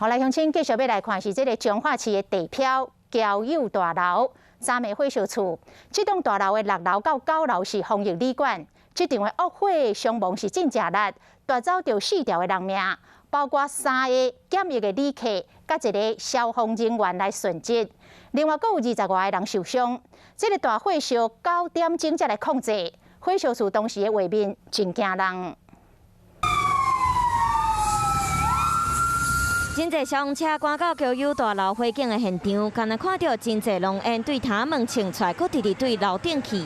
好，来乡亲继续要来看是这个彰化市的地漂交友大楼三个火烧厝，这栋大楼的6楼到9楼是防疫旅馆，这场的恶火伤亡是真正力，夺走着4条的人命，包括3个检疫的旅客，甲1个消防人员来殉职，另外阁有20外个人受伤。这个大火烧9点钟才来控制，火烧厝当时的画面真惊人。 真侪消防车赶到交友大楼火警的现场，敢若看到真侪浓烟对他们冲出来，佫直直对楼顶去。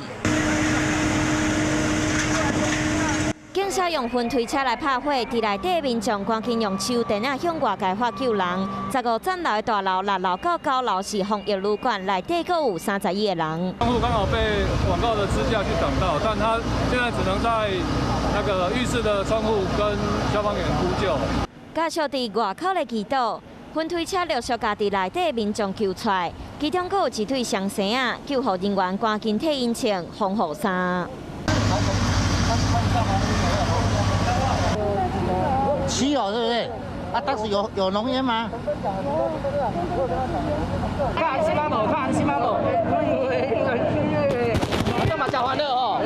警察用分推车来拍火，伫内底民众赶紧用手电啊向外界发救人。15层楼的大楼6楼到9楼是防疫旅馆，内底阁有31个人。窗户刚好被广告的支架去挡到，但他现在只能在那个浴室的窗户跟消防员呼救。 加上伫外口的祈祷，分推车陆续家伫内底民众救出来，其中阁有一对双生啊，救护人员赶紧替因穿防护衫。7楼对不对？啊，当时有浓烟吗？看新马某，干嘛交欢乐哦？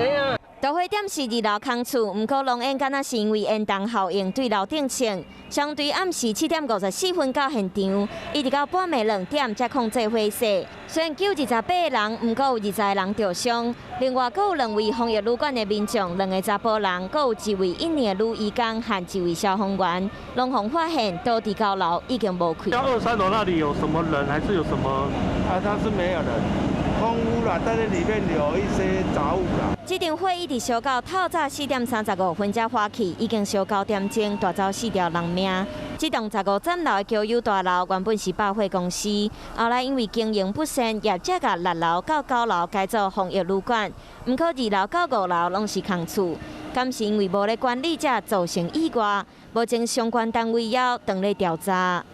大火点是2楼空厝，不过浓烟敢若是因为烟筒效应对楼顶冲。相对暗时7点54分到现场，一直到半暝2点才控制火势。虽然救28个人，不过有20个人受伤。另外，阁有2位防疫旅馆的民众，2个查甫人，阁有1位印尼的女移工和1位消防员，拢互发现倒伫9楼已经无开。2、3楼那里有什么人，还是有什么？他是没有人。 空污了，但是里面有一些杂物啦。这场火一直烧到透早4点35分才火起，已经烧9点钟，夺走4条人命。这栋15层楼的交友大楼原本是百货公司，后来因为经营不善，业者甲6楼到9楼改造防疫旅馆。不过2楼到5楼拢是空厝，敢是因为无咧管理者造成意外？目前相关单位要等咧调查。